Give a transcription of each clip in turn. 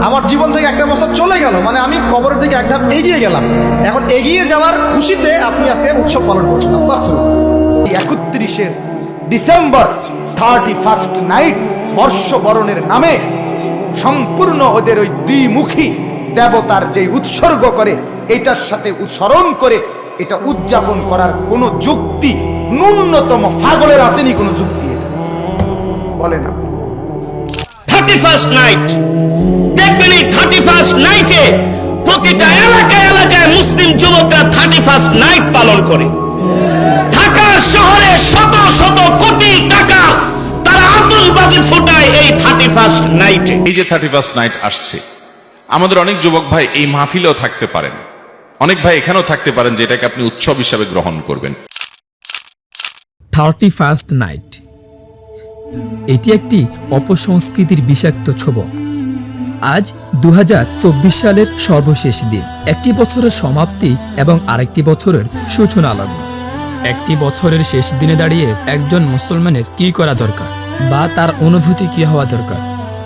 আমার জীবন থেকে একটা বছর চলে গেল, মানে আমি কবরের দিকে এক ধাপ এগিয়ে গেলাম। এখন এগিয়ে যাওয়ার খুশিতে আপনি আজকে উৎসব পালন করছেন। আস্তাগফিরুল্লাহ। 31শে ডিসেম্বর 31st নাইট বর্ষবরণের নামে সম্পূর্ণ ওদের ওই দ্বিমুখী দেবতার যে উৎসর্গ করে, এটার সাথে স্মরণ করে এটা উদযাপন করার কোন যুক্তি ন্যূনতম পাগলের আসেনি কোন যুক্তি? এটা বলে না। 31st নাইট দেখবেন, এই 31st নাইটে প্রতিটা এলাকায় এলাকায় মুসলিম যুবকরা 31st নাইট পালন করে। ঢাকা শহরে শত শত কোটি টাকা তারা আতশবাজি ফোটায় এই 31st নাইটে। এই যে 31st নাইট আসছে, আমাদের অনেক যুবক ভাই এই মাহফিলেও থাকতে পারেন, অনেক ভাই এখানেও থাকতে পারেন, যেটাকে আপনি উৎসব হিসাবে গ্রহণ করবেন। 31st নাইট এটি একটি অপসংস্কৃতির বিষাক্ত ছোবক। আজ 2024 সালের সর্বশেষ দিন, একটি বছরের সমাপ্তি এবং আরেকটি বছরের সূচনা লগ্ন। একটি বছরের শেষ দিনে দাঁড়িয়ে একজন মুসলমানের কি করা দরকার বা তার অনুভূতি কি হওয়া দরকার,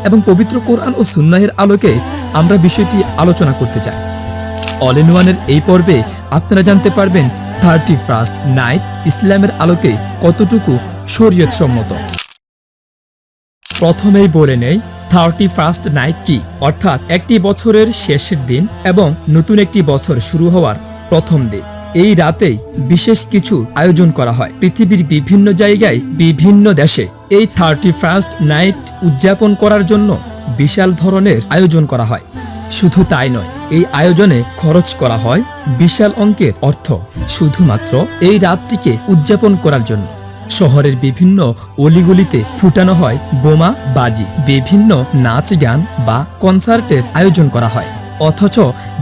এবং পবিত্র কোরআন ও সুন্নাহের আলোকে আমরা বিষয়টি আলোচনা করতে চাই। অল ইন ওয়ানের এই পর্বে আপনারা জানতে পারবেন 31st নাইট ইসলামের আলোকে কতটুকু শরীয়ত সম্মত। প্রথমেই বলে নেই 31st নাইট কি, অর্থাৎ একটি বছরের শেষের দিন এবং নতুন একটি বছর শুরু হওয়ার প্রথম দিন। এই রাতেই বিশেষ কিছু আয়োজন করা হয়। পৃথিবীর বিভিন্ন জায়গায় বিভিন্ন দেশে এই 31st নাইট উদযাপন করার জন্য বিশাল ধরনের আয়োজন করা হয়। শুধু তাই নয়, এই আয়োজনে খরচ করা হয় বিশাল অঙ্কের অর্থ শুধুমাত্র এই রাতটিকে উদযাপন করার জন্য। শহরের বিভিন্ন অলিগলিতে ফুটানো হয় বোমা বাজি, বিভিন্ন নাচ গান বা কনসার্টের আয়োজন করা হয়। অথচ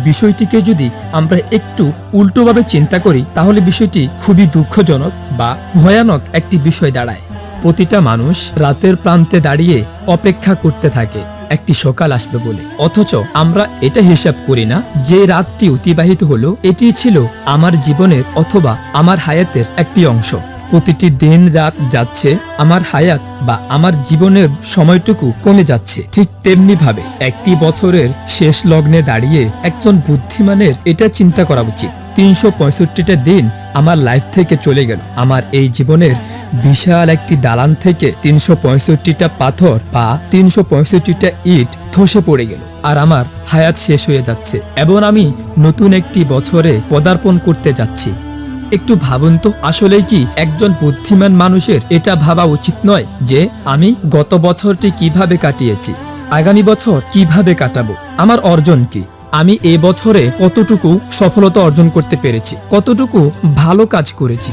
বিষয়টিকে যদি আমরা একটু উল্টোভাবে চিন্তা করি, তাহলে বিষয়টি খুবই দুঃখজনক বা ভয়ানক একটি বিষয় দাঁড়ায়। প্রতিটা মানুষ রাতের প্রান্তে দাঁড়িয়ে অপেক্ষা করতে থাকে একটি সকাল আসবে বলে, অথচ আমরা এটা হিসাব করি না যে রাতটি অতিবাহিত হলো এটি ছিল আমার জীবনের অথবা আমার হায়াতের একটি অংশ। প্রতিটি দিন রাত যাচ্ছে, আমার হায়াত বা আমার জীবনের সময়টুকু কমে যাচ্ছে। ঠিক তেমনি ভাবে একটি বছরের শেষ লগ্নে দাঁড়িয়ে একজন বুদ্ধিমানের এটা চিন্তা করা উচিত, 365টা দিন আমার লাইফ থেকে চলে গেল। আমার এই জীবনের বিশাল একটি দালান থেকে 365টা পাথর বা 365টা ইট ধসে পড়ে গেল, আর আমার হায়াত শেষ হয়ে যাচ্ছে এবং আমি নতুন একটি বছরে পদার্পণ করতে যাচ্ছি। একটু ভাবুন তো, আসলেই কি একজন বুদ্ধিমান মানুষের এটা ভাবা উচিত নয় যে আমি গত বছরটি কিভাবে কাটিয়েছি, আগামী বছর কিভাবে কাটাবো, আমার অর্জন কি, আমি এ বছরে কতটুকু সফলতা অর্জন করতে পেরেছি, কতটুকু ভালো কাজ করেছি,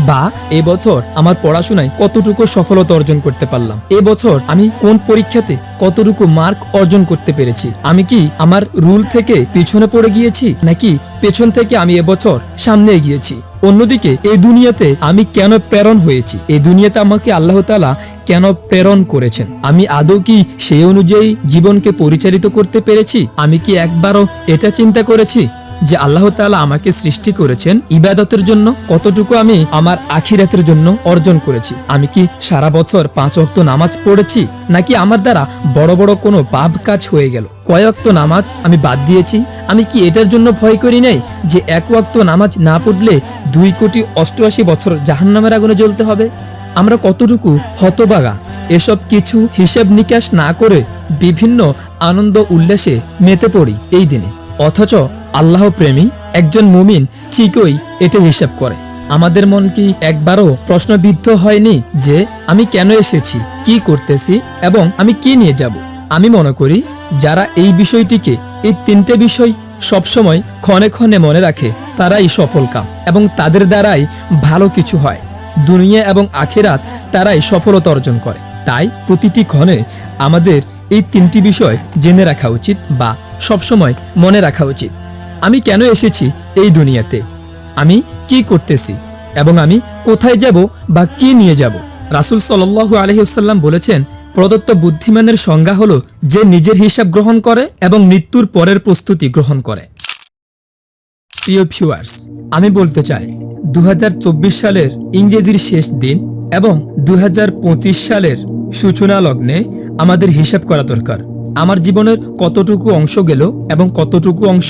বা এবছর আমার পড়াশোনায় কতটুকু সফলতা অর্জন করতে পারলাম, এবছর আমি কোন পরীক্ষাতে কতটুকু মার্ক অর্জন করতে পেরেছি, আমি কি আমার রুল থেকে পিছনে পড়ে গিয়েছি নাকি পেছন থেকে আমি এবছর সামনে এগিয়েছি। অন্যদিকে এই দুনিয়াতে আমি কেন প্রেরণ হয়েছি, এই দুনিয়াতে আমাকে আল্লাহ তাআলা কেন প্রেরণ করেছেন, আমি আদৌ কি সেই অনুযায়ী জীবনকে পরিচালিত করতে পেরেছি, আমি কি একবারও এটা চিন্তা করেছি যে আল্লাহ তাআলা আমাকে সৃষ্টি করেছেন ইবাদতের জন্য, কতটুকু আমি আমার আখিরাতের জন্য অর্জন করেছি, আমি কি সারা বছর 5 ওয়াক্ত নামাজ পড়েছি নাকি আমার দ্বারা বড় বড় কোনো পাপ কাজ হয়ে গেল, কয় ওয়াক্ত নামাজ আমি বাদ দিয়েছি, আমি কি এটার জন্য ভয় করি নাই যে 1 ওয়াক্ত নামাজ না পড়লে 2,88 বছর জাহান্নামের আগুনে জ্বলতে হবে। আমরা কতটুকু হতবাগা এসব কিছু হিসাব নিকাশ না করে বিভিন্ন আনন্দ উল্লাসে মেতে পড়ি এই দিনে, অথচ আল্লাহ প্রেমী একজন মুমিন ঠিকই এটা হিসাব করে। আমাদের মন কি একবারও প্রশ্নবিদ্ধ হয়নি যে আমি কেন এসেছি, কি করতেছি এবং আমি কি নিয়ে যাব? আমি মনে করি যারা এই বিষয়টিকে, এই 3টে বিষয় সবসময় ক্ষণে ক্ষণে মনে রাখে, তারাই সফল কাম এবং তাদের দ্বারাই ভালো কিছু হয়, দুনিয়া এবং আখিরাত তারাই সফলতা অর্জন করে। তাই প্রতিটি ক্ষণে আমাদের এই 3টি বিষয় জেনে রাখা উচিত বা সবসময় মনে রাখা উচিত। আমি কেন এসেছি এই দুনিয়াতে, আমি কি করতেছি এবং আমি কোথায় যাব বা কি নিয়ে যাব। রাসূল সাল্লাল্লাহু আলাইহি ওয়াসাল্লাম বলেছেন, প্রদত্ত বুদ্ধিমানের সংজ্ঞা হলো যে নিজের হিসাব গ্রহণ করে এবং মৃত্যুর পরের প্রস্তুতি গ্রহণ করে। প্রিয় ভিউয়ার্স, আমি বলতে চাই 2024 সালের ইংরেজির শেষ দিন এবং 2025 সালের সূচনা লগ্নে আমাদের হিসাব করা দরকার। আমার জীবনের কতটুকু অংশ গেল এবং কতটুকু অংশ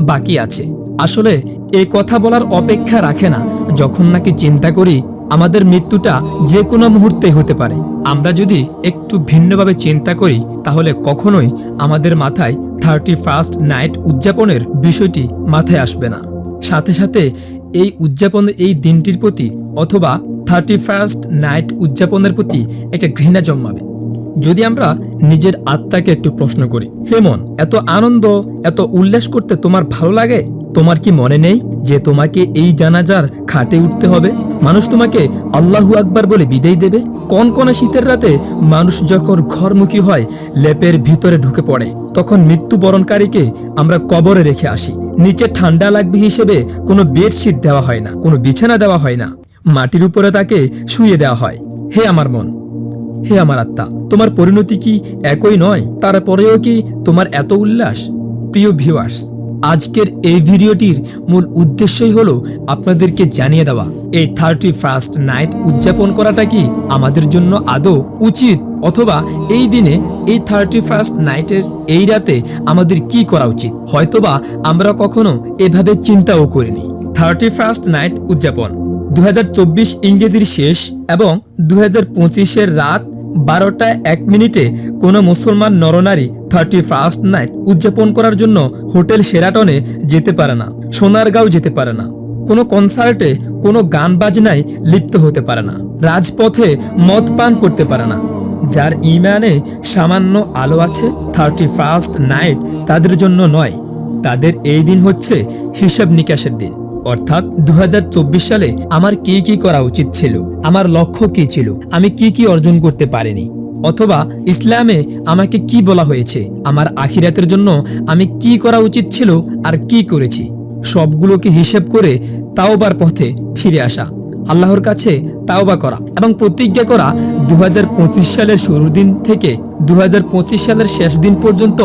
বাকি আছে। আসলে এই কথা বলার অপেক্ষা রাখে না যখন নাকি চিন্তা করি আমাদের মৃত্যুটা যে কোনো মুহূর্তে হতে পারে। আমরা যদি একটু ভিন্নভাবে চিন্তা করি তাহলে কখনোই আমাদের মাথায় 31st নাইট উদযাপনের বিষয়টি মাথায় আসবে না। সাথে সাথে এই উদযাপনের এই দিনটির প্রতি অথবা 31st নাইট উদযাপনের প্রতি একটা ঘৃণা জন্মাবে। যদি আমরা নিজের আত্মাকে একটু প্রশ্ন করি, হে মন, এত আনন্দ এত উল্লাস করতে তোমার ভালো লাগে? তোমার কি মনে নেই যে তোমাকে এই জানাজার খাটে উঠতে হবে? মানুষ তোমাকে আল্লাহু আকবার বলে বিদায় দেবে। কনকনে শীতের রাতে মানুষ যখন ঘরমুখী হয়, লেপের ভিতরে ঢুকে পড়ে, তখন মৃত্যুবরণকারীকে আমরা কবরে রেখে আসি। নিচে ঠান্ডা লাগবে হিসেবে কোনো বেডশিট দেওয়া হয় না, কোনো বিছানা দেওয়া হয় না, মাটির উপরে তাকে শুইয়ে দেওয়া হয়। হে আমার মন, হে আমার আত্মা, তোমার পরিণতি কি একই নয়? তারপরেও কি তোমার এত উল্লাস? প্রিয় ভিউয়ার্স, আজকের এই ভিডিওটির মূল উদ্দেশ্যই হলো আপনাদেরকে জানিয়ে দেওয়া এই 31st নাইট উদযাপন করাটা কি আমাদের জন্য আদৌ উচিত, অথবা এই দিনে এই 31st নাইটের এই রাতে আমাদের কি করা উচিত। হয়তোবা আমরা কখনো এভাবে চিন্তাও করিনি। 31st নাইট উদযাপন 2024 ইংরেজির শেষ এবং 2025-এর রাত 12টা 1 মিনিটে কোনো মুসলমান নরনারী 31st নাইট উদযাপন করার জন্য হোটেল শেরাটনে যেতে পারে না, সোনারগাঁও যেতে পারে না, কোনো কনসার্টে কোনো গান বাজনায় লিপ্ত হতে পারে না, রাজপথে মদ পান করতে পারে না। যার ইমানে সামান্য আলো আছে, 31st নাইট তাদের জন্য নয়। তাদের এই দিন হচ্ছে হিসাব নিকাশের দিন। অর্থাৎ 2024 সালে আমার কি কি করা উচিত ছিল, আমার লক্ষ্য কি ছিল, আমি কি কি অর্জন করতে পারিনি, অথবা ইসলামে আমাকে কি বলা হয়েছে, আমার আখিরাতের জন্য আমি কি করা উচিত ছিল আর কি করেছি, সবগুলোকে হিসেব করে তাওবার পথে ফিরে আসা, আল্লাহর কাছে তাওবা করা এবং প্রতিজ্ঞা করা 2025 সালের শুরুর দিন থেকে 2025 সালের শেষ দিন পর্যন্ত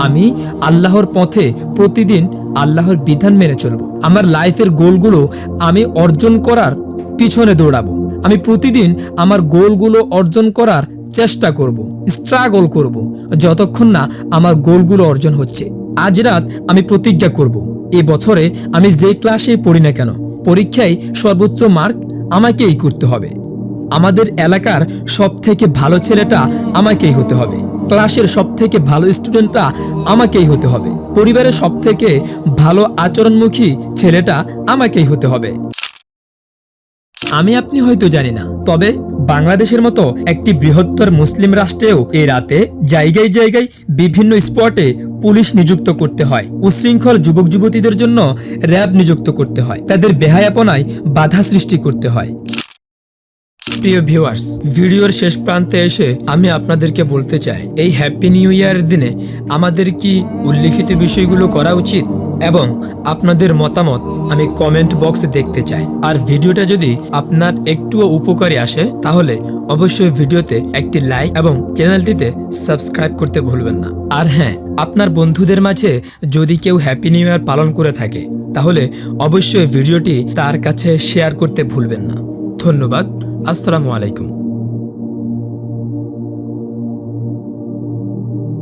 আমি আল্লাহর পথে প্রতিদিন আল্লাহর বিধান মেনে চলব। আমার লাইফের গোলগুলো আমি অর্জন করার পিছনে দৌড়াবো। আমি প্রতিদিন আমার গোলগুলো অর্জন করার চেষ্টা করব, স্ট্রাগল করব, যতক্ষণ না আমার গোলগুলো অর্জন হচ্ছে। আজ রাত আমি প্রতিজ্ঞা করব, এ বছরে আমি যে ক্লাসে পড়ি না কেন, পরীক্ষায় সর্বোচ্চ মার্ক আমাকেই করতে হবে। আমাদের এলাকার সবথেকে ভালো ছেলেটা আমাকেই হতে হবে, ক্লাসের সবথেকে ভালো স্টুডেন্টটা আমাকেই হতে হবে, পরিবারের সবথেকে ভালো আচরণমুখী ছেলেটা আমাকেই হতে হবে। আমি আপনি হয়তো জানি না, তবে বাংলাদেশের মতো একটি বৃহত্তর মুসলিম রাষ্ট্রেও এই রাতে জায়গায় জায়গায় বিভিন্ন স্পটে পুলিশ নিযুক্ত করতে হয়, উশৃঙ্খল যুবক যুবতীদের জন্য র্যাব নিযুক্ত করতে হয়, তাদের বেহায়াপনায় বাধা সৃষ্টি করতে হয়। প্রিয় ভিউয়ার্স, ভিডিওর শেষ প্রান্তে এসে আমি আপনাদেরকে বলতে চাই, এই হ্যাপি নিউ ইয়ারের দিনে আমাদের কি উল্লিখিত বিষয়গুলো করা উচিত এবং আপনাদের মতামত আমি কমেন্ট বক্সে দেখতে চাই। আর ভিডিওটা যদি আপনার একটুও উপকারী আসে তাহলে অবশ্যই ভিডিওতে একটি লাইক এবং চ্যানেলটিতে সাবস্ক্রাইব করতে ভুলবেন না। আর হ্যাঁ, আপনার বন্ধুদের মাঝে যদি কেউ হ্যাপি নিউ ইয়ার পালন করে থাকে তাহলে অবশ্যই ভিডিওটি তার কাছে শেয়ার করতে ভুলবেন না। ধন্যবাদ। আসসালামু আলাইকুম।